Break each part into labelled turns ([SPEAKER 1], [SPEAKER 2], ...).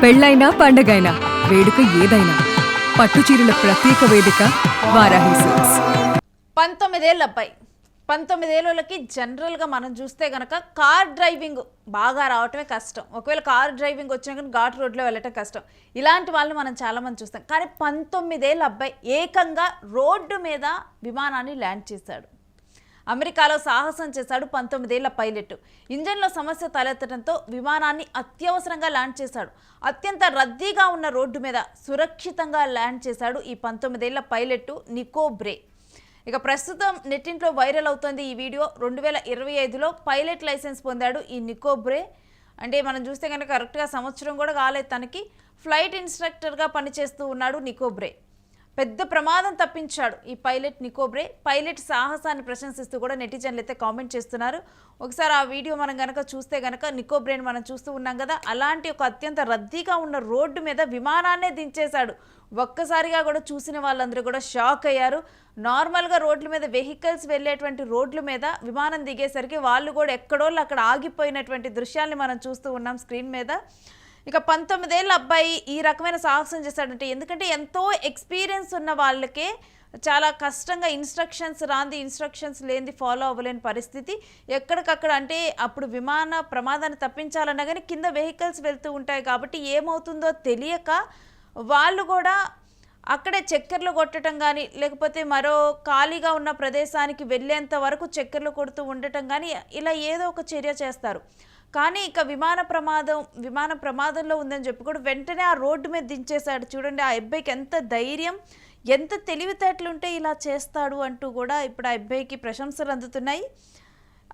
[SPEAKER 1] పెళ్ళైనా పండగైనా వేడుక ఏదైనా పట్టుచీరల ప్రత్యేక వేదిక వారాహి సిల్క్స్.
[SPEAKER 2] 19 ఏళ్ల అబ్బాయి 19 ఏళ్ళకి జనరల్గా మనం చూస్తే గనక కార్ డ్రైవింగ్ బాగా రావటమే కష్టం. ఒకవేళ కార్ డ్రైవింగ్ వచ్చినా కానీ ఘాట్ రోడ్లో వెళ్ళటం కష్టం. ఇలాంటి వాళ్ళని మనం చాలామంది చూస్తాం. కానీ 19 ఏళ్ళ అబ్బాయి ఏకంగా రోడ్డు మీద విమానాన్ని ల్యాండ్ చేశాడు. అమెరికాలో సాహసం చేశాడు 19 ఏళ్ల పైలట్. ఇంజన్లో సమస్య తలెత్తడంతో విమానాన్ని అత్యవసరంగా ల్యాండ్ చేశాడు. అత్యంత రద్దీగా ఉన్న రోడ్డు మీద సురక్షితంగా ల్యాండ్ చేశాడు ఈ 19 ఏళ్ల పైలట్ నికో బ్రే. ఇక ప్రస్తుతం నెట్టింట్లో వైరల్ అవుతోంది ఈ వీడియో. 2025లో పైలట్ లైసెన్స్ పొందాడు ఈ నికో బ్రే. అంటే మనం చూస్తే కనుక కరెక్ట్గా సంవత్సరం కూడా కాలేదు తనకి. ఫ్లైట్ ఇన్స్ట్రక్టర్గా పనిచేస్తూ ఉన్నాడు నికో బ్రే. పెద్ద ప్రమాదం తప్పించాడు ఈ పైలట్ నికో బ్రే. పైలట్ సాహసాన్ని ప్రశంసిస్తూ కూడా నెటిజన్లు అయితే కామెంట్ చేస్తున్నారు. ఒకసారి ఆ వీడియో మనం కనుక చూస్తే కనుక నికో బ్రేని మనం చూస్తూ ఉన్నాం కదా, అలాంటి ఒక అత్యంత రద్దీగా ఉన్న రోడ్డు మీద విమానాన్నే దించేశాడు. ఒక్కసారిగా కూడా చూసిన వాళ్ళందరూ కూడా షాక్ అయ్యారు. నార్మల్గా రోడ్ల మీద వెహికల్స్ వెళ్ళేటువంటి రోడ్ల మీద విమానం దిగేసరికి వాళ్ళు కూడా ఎక్కడోళ్ళు అక్కడ ఆగిపోయినటువంటి దృశ్యాల్ని మనం చూస్తూ ఉన్నాం స్క్రీన్ మీద. ఇక 19 ఏళ్ళ అబ్బాయి ఈ రకమైన సాహసం చేశాడంటే, ఎందుకంటే ఎంతో ఎక్స్పీరియన్స్ ఉన్న వాళ్ళకే చాలా కష్టంగా ఇన్స్ట్రక్షన్స్ లేనిది ఫాలో అవ్వలేని పరిస్థితి. ఎక్కడికక్కడ అంటే అప్పుడు విమాన ప్రమాదాన్ని తప్పించాలన్నా కానీ కింద వెహికల్స్ వెళ్తూ ఉంటాయి కాబట్టి ఏమవుతుందో తెలియక వాళ్ళు కూడా అక్కడే చక్కెర్లు కొట్టడం కానీ, లేకపోతే మరో ఖాళీగా ఉన్న ప్రదేశానికి వెళ్ళేంత వరకు చక్కెర్లు కొడుతూ ఉండటం కానీ ఇలా ఏదో ఒక చర్య చేస్తారు. కానీ ఇక విమాన ప్రమాదంలో ఉందని చెప్పి కూడా వెంటనే ఆ రోడ్డు మీద దించేశాడు. చూడండి ఆ అబ్బాయికి ఎంత ధైర్యం, ఎంత తెలివితేటలుంటే ఇలా చేస్తాడు అంటూ కూడా ఇప్పుడు ఆ అబ్బాయికి ప్రశంసలు అందుతున్నాయి.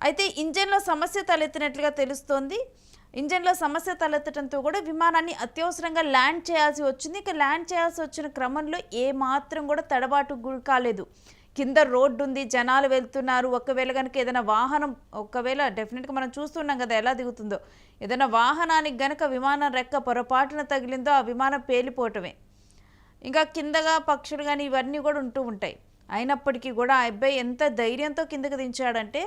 [SPEAKER 2] అయితే ఇంజన్లో సమస్య తలెత్తినట్లుగా తెలుస్తోంది. ఇంజన్లో సమస్య తలెత్తడంతో కూడా విమానాన్ని అత్యవసరంగా ల్యాండ్ చేయాల్సి వచ్చింది. ఇక ల్యాండ్ చేయాల్సి వచ్చిన క్రమంలో ఏమాత్రం కూడా తడబాటు గురి కాలేదు. కింద రోడ్డు ఉంది, జనాలు వెళ్తున్నారు. ఒకవేళ కనుక ఏదైనా వాహనం, ఒకవేళ డెఫినెట్గా మనం చూస్తున్నాం కదా ఎలా దిగుతుందో, ఏదైనా వాహనానికి గనక విమానం రెక్క పొరపాటున తగిలిందో ఆ విమానం పేలిపోవటమే. ఇంకా కిందగా పక్షులు కానీ ఇవన్నీ కూడా ఉంటూ ఉంటాయి. అయినప్పటికీ కూడా ఆ అబ్బాయి ఎంత ధైర్యంతో కిందకి దించాడంటే,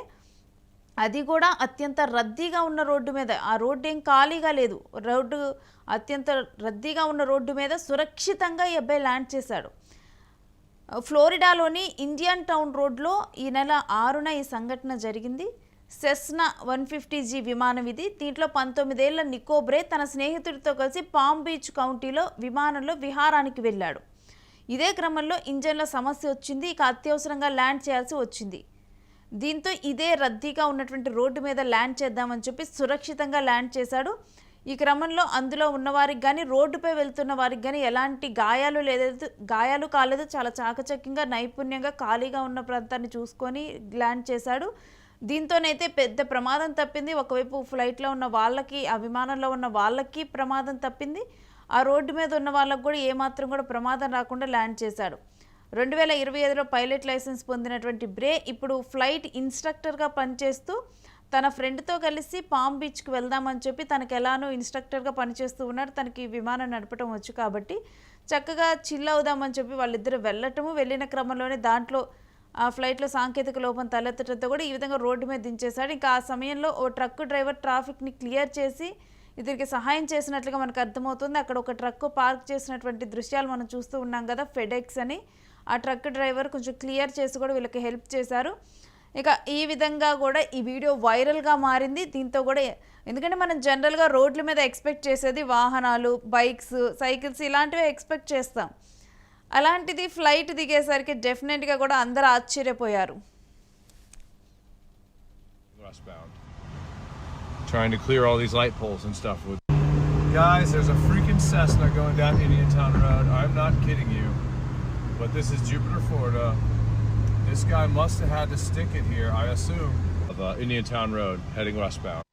[SPEAKER 2] అది కూడా అత్యంత రద్దీగా ఉన్న రోడ్డు మీద. ఆ రోడ్డు ఏం ఖాళీగా లేదు, రోడ్డు అత్యంత రద్దీగా ఉన్న రోడ్డు మీద సురక్షితంగా ఈ అబ్బాయి ల్యాండ్ చేశాడు. ఫ్లోరిడాలోని ఇండియన్ టౌన్ రోడ్లో ఈ నెల 6న ఈ సంఘటన జరిగింది. సెస్నా 150G విమానం ఇది. దీంట్లో 19 ఏళ్ల నికో బ్రే తన స్నేహితుడితో కలిసి పామ్ బీచ్ కౌంటీలో విమానంలో విహారానికి వెళ్ళాడు. ఇదే క్రమంలో ఇంజన్లో సమస్య వచ్చింది. ఇక అత్యవసరంగా ల్యాండ్ చేయాల్సి వచ్చింది. దీంతో ఇదే రద్దీగా ఉన్నటువంటి రోడ్డు మీద ల్యాండ్ చేద్దామని చెప్పి సురక్షితంగా ల్యాండ్ చేశాడు. ఈ క్రమంలో అందులో ఉన్నవారికి కానీ, రోడ్డుపై వెళ్తున్న వారికి కానీ ఎలాంటి గాయాలు కాలేదు. చాలా చాకచక్యంగా, నైపుణ్యంగా ఖాళీగా ఉన్న ప్రాంతాన్ని చూసుకొని ల్యాండ్ చేశాడు. దీంతోనైతే పెద్ద ప్రమాదం తప్పింది. ఒకవైపు ఫ్లైట్లో ఉన్న వాళ్ళకి, ఆ విమానంలో ఉన్న వాళ్ళకి ప్రమాదం తప్పింది. ఆ రోడ్డు మీద ఉన్న వాళ్ళకు కూడా ఏమాత్రం కూడా ప్రమాదం రాకుండా ల్యాండ్ చేశాడు. 2025లో పైలట్ లైసెన్స్ పొందినటువంటి బ్రే ఇప్పుడు ఫ్లైట్ ఇన్స్ట్రక్టర్గా పనిచేస్తూ తన ఫ్రెండ్తో కలిసి పామ్ బీచ్కి వెళ్దామని చెప్పి తనకు ఎలానో ఇన్స్ట్రక్టర్గా పనిచేస్తూ ఉన్నాడు. తనకి విమానం నడపడం వచ్చు కాబట్టి చక్కగా చిల్ అవుదామని చెప్పి వాళ్ళిద్దరూ వెళ్ళిన క్రమంలోనే దాంట్లో ఆ ఫ్లైట్లో సాంకేతిక లోపం తలెత్తడంతో కూడా ఈ విధంగా రోడ్డు మీద దించేశాడు. ఇంకా ఆ సమయంలో ఓ ట్రక్ డ్రైవర్ ట్రాఫిక్ని క్లియర్ చేసి ఇతనికి సహాయం చేసినట్లుగా మనకు అర్థమవుతుంది. అక్కడ ఒక ట్రక్ పార్క్ చేసినటువంటి దృశ్యాలు మనం చూస్తూ ఉన్నాం కదా, ఫెడెక్స్ అని. ఆ ట్రక్ డ్రైవర్ కొంచెం క్లియర్ చేసి కూడా వీళ్ళకి హెల్ప్ చేశారు. ఇక ఈ విధంగా కూడా ఈ వీడియో వైరల్గా మారింది. దీంతో కూడా ఎందుకంటే మనం జనరల్గా రోడ్ల మీద ఎక్స్పెక్ట్ చేసేది వాహనాలు, బైక్స్, సైకిల్స్ ఇలాంటివి ఎక్స్పెక్ట్ చేస్తాం. అలాంటిది ఫ్లైట్ దిగేసరికి డెఫినెట్గా కూడా అందరూ ఆశ్చర్యపోయారు.
[SPEAKER 3] Trying to clear all these light poles and stuff. Guys, there's a freaking Cessna going down Indian Town Road. I'm not kidding you. But this is Jupiter, Florida. This guy must have had to stick it here, I assume, of Indian Town Road heading westbound.